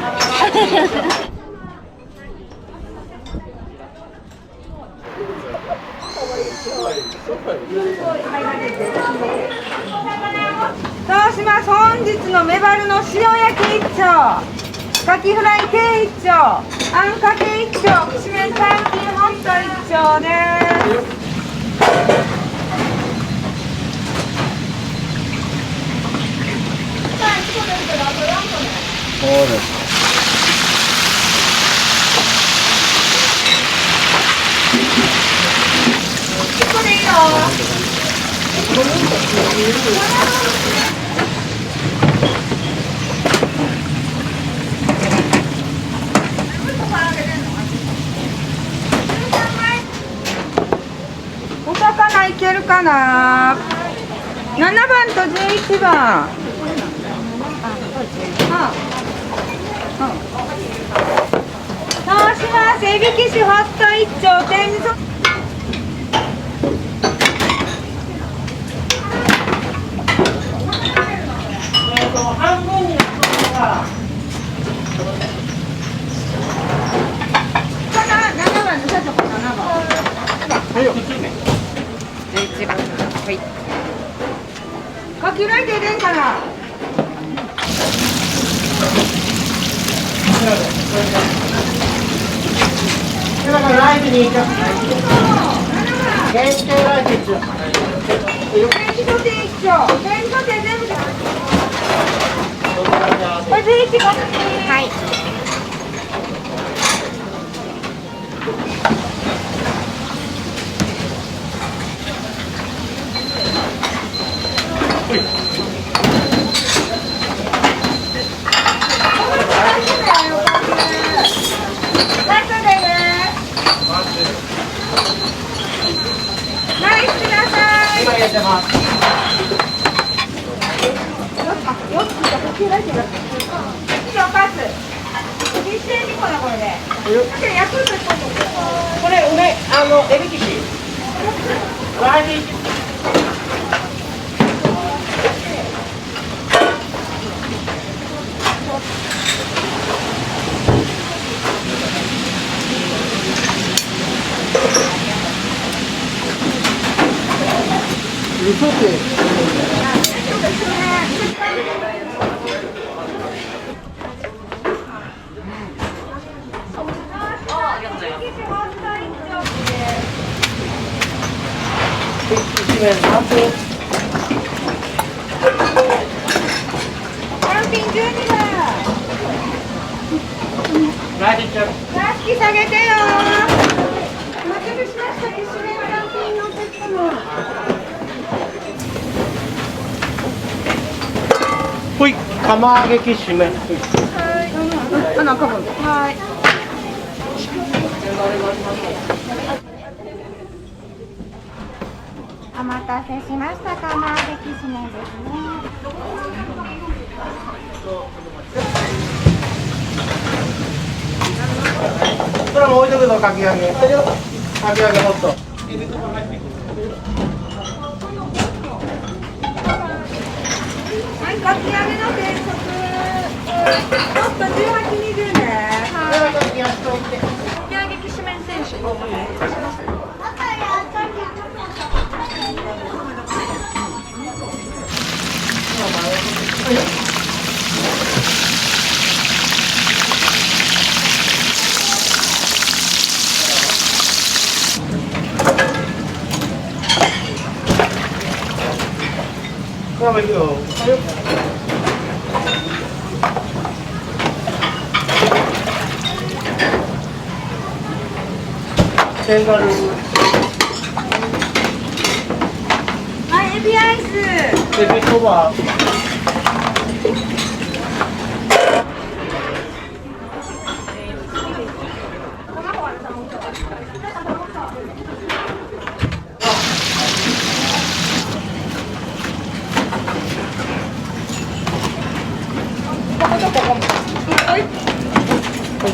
うします。本日のメバルの塩焼き1丁、カキフライ計1丁、あんかけ1丁、きしめん単品ホット1丁です。そうですか。これいいよ。お魚いけるかな。7番と11番。そうします。エビキシホット一丁天味噌。半分になったら。7番の社長7番。はいよ。11番。はい。かきらいて出んかな。だからライブに行かない。限定ライブ一応。天気と天気と天気と天全部。これ11番。はい。今やってます。これ梅エビキシ。ライブ。嘘ってライキ下げてよ。お待たせしました。きしめんランキングのお客様。ほい、釜揚げきしめん。はい。中分。はい。お待たせしました。釜揚げきしめんですね。それも置いとくぞ、かき揚げ。かき揚げもっと。はい、かき揚げの定食。ちょっと18、20ね。はい。かき揚げきしめん定食。さあ、行くよ。テンガルー。はい、エビアイス。エビそば。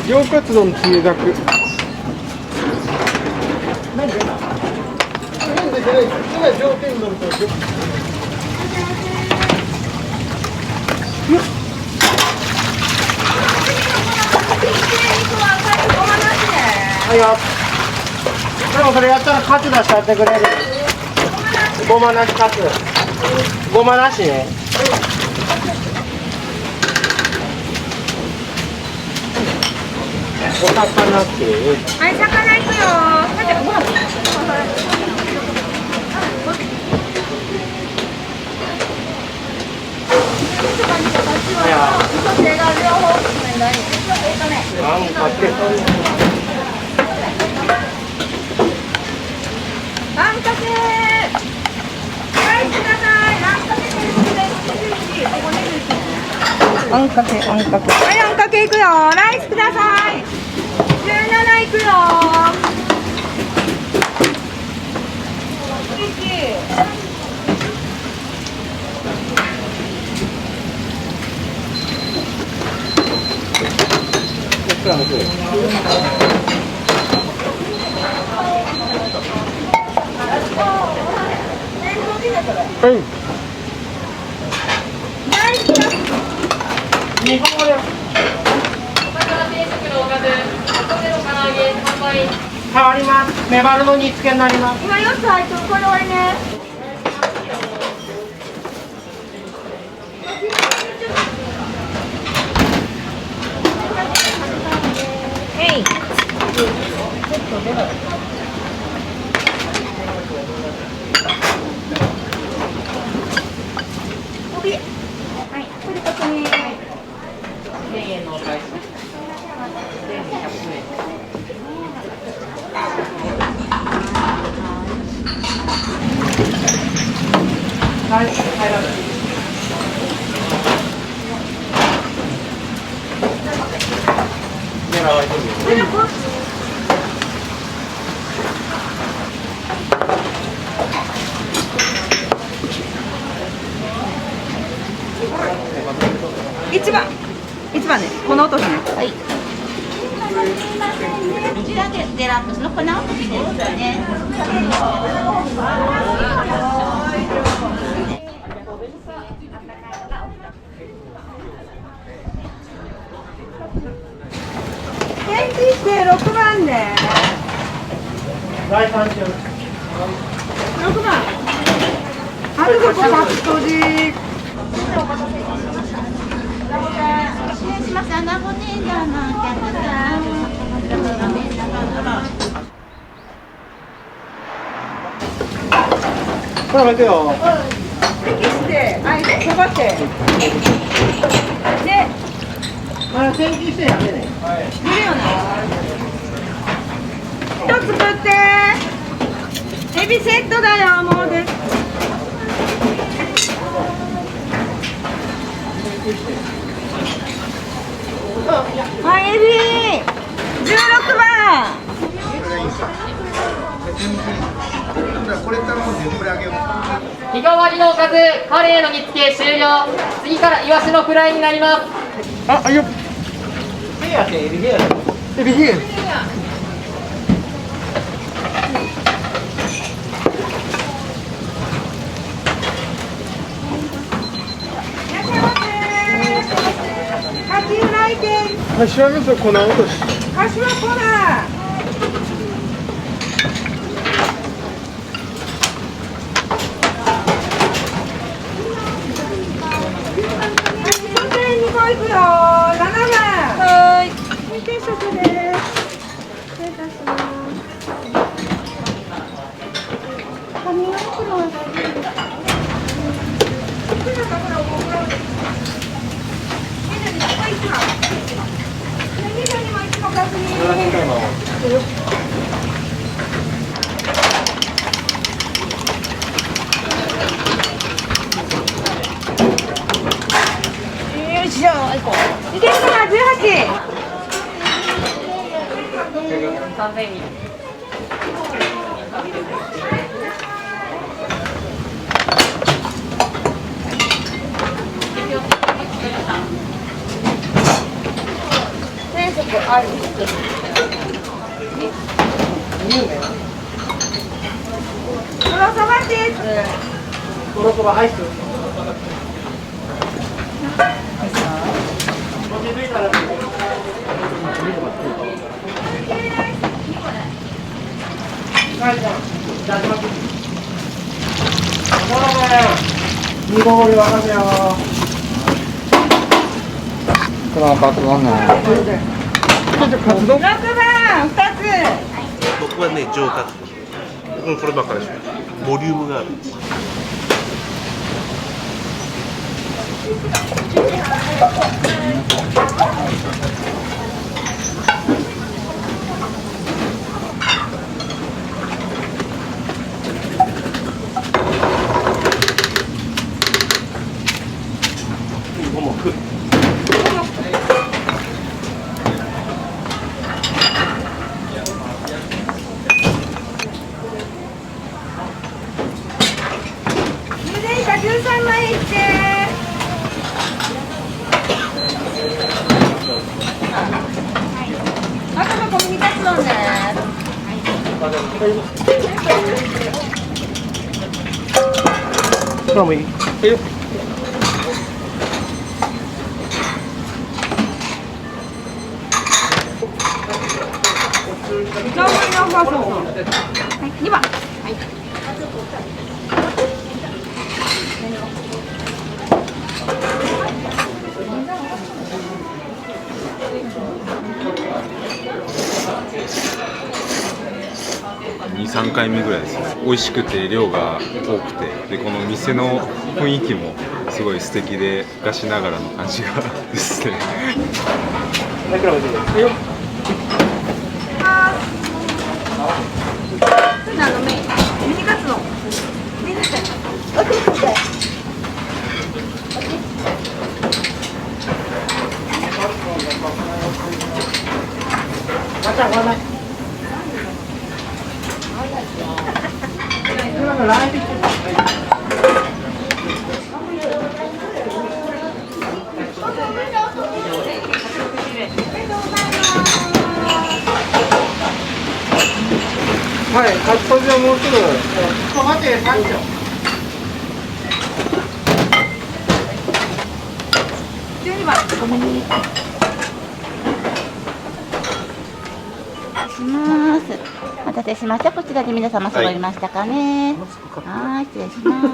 上カツ丼つゆだく。はいよ。でもそれやったらカツ出しちゃってくれる。ごまなしカツ。ごまなしね。お魚っていう。はい、魚いくよ。だってご飯。はいよ。あんかけライスください。あんかけあんかけはい、あんかけいくよ。ライスください。17いくよ。日本語で変わります。メバルの煮付けになります。今4つ入ってる。これ終わりね。えい。はい、これ確認。1000円のお返し。はい、入らない。狙われてるよ。一番ね、この落としね。はい。こちらでデラックスの粉落としですね。返事して6番で。第3種。6番。あとここパッとじ。失礼します。アナゴネーダーのお客さん。これもいくよ。息して、はい、そばって。で、まだ天気してやめね。見るよね。一つ食って。エビセットだよ、もうで。はい、エビ16番。これからもう全部あげよう。日替わりのおかず、カレーの煮付け終了。次からイワシのフライになります。あ、よっ。ヘアってエビヘア。エビヘア。柏味噌粉落とし。柏粉。2個いくよ。7番。はい。定食です。失礼いたします。紙袋は大丈夫ですか？よいしょ、行こう。いけるかな、18。3000円。定食ある。とろそばです。とろそばアイス。煮こごりわかめよ。これはカツだね。カツ丼。6番2つ。僕はね、上カツ。こればっかりです。ボリュームがある。今もいい？2番。はい。2、3回目ぐらいです。美味しくて量が多くて、でこの店の雰囲気もすごい素敵で昔ながらの感じがですね。ミニカツの。ミニカツ。今のラー油はい、カツパジはもうすぐ。ちょっと待って、3秒。12番。ごめんね。します。お待たせしました。こちらで皆様揃いましたかね。はい、失礼します。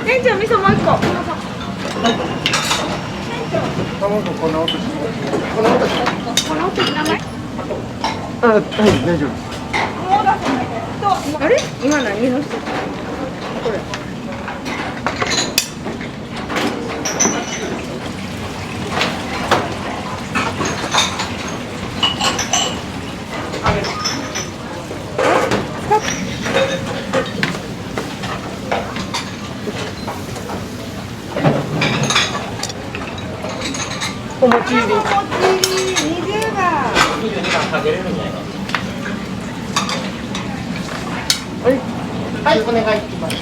店長、味噌もう1個。卵粉落とし。粉落とし。この名前。あ、はい、大丈夫。あれ？今何の人？これ。お餅入り。お餅入り20番。22番かけれるんじゃないか。はい、はい、お願いします。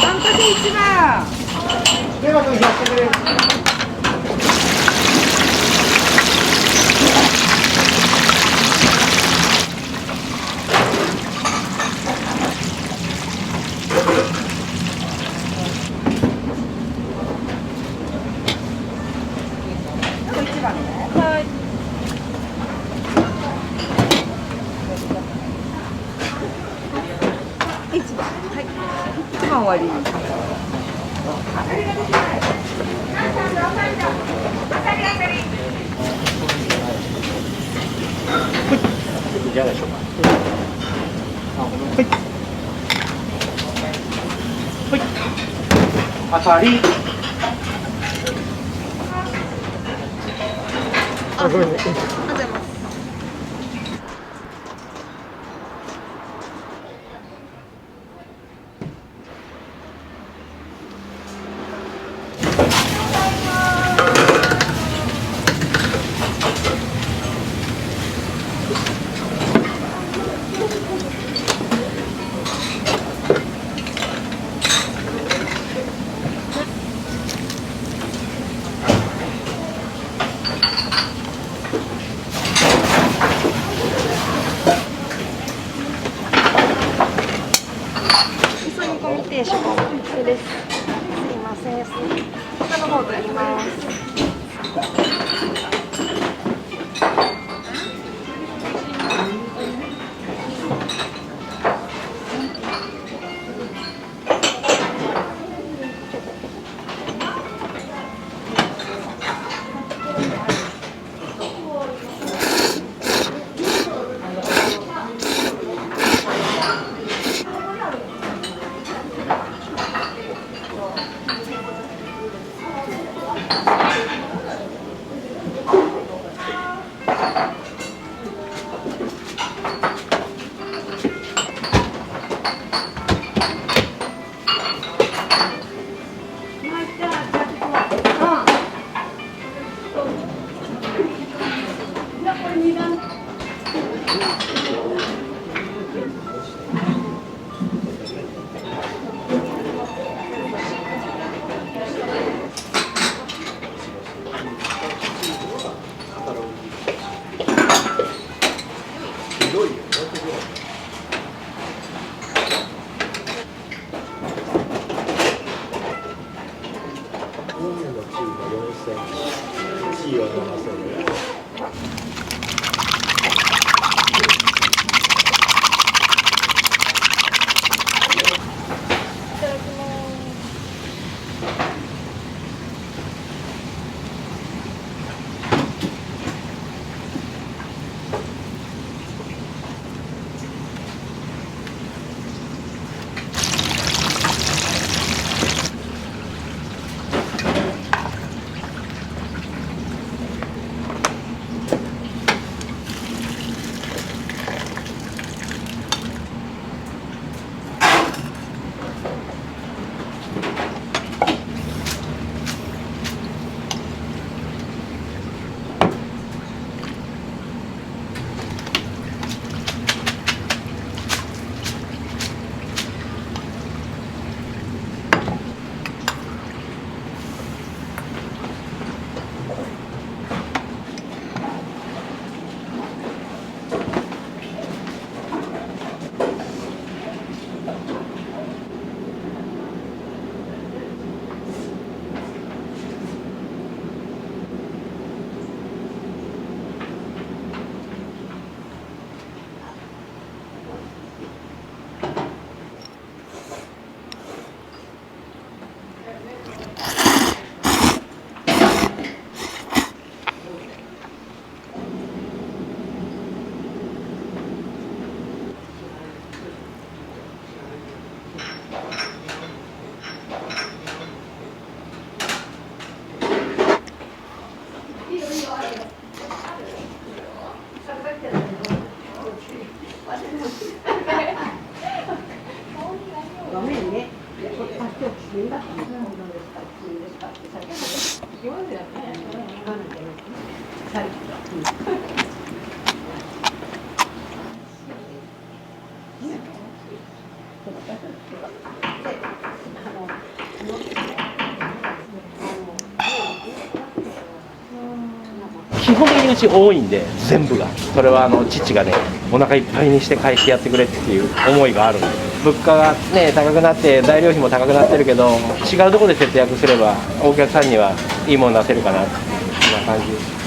あんかけ1番。では、やってくれる。はい。1番。はい。1番終わり。いかがでしょうか。はい。はい。あたり。あ、ごめんなさい。味噌煮込み定食。これです。すいません。下の方取ります。基本的にうち多いんで、全部が。それは父がね、お腹いっぱいにして返してやってくれっていう思いがあるんで。物価がね、高くなって、材料費も高くなってるけど、違うところで節約すれば、お客さんにはいいもの出せるかな、そんな感じです。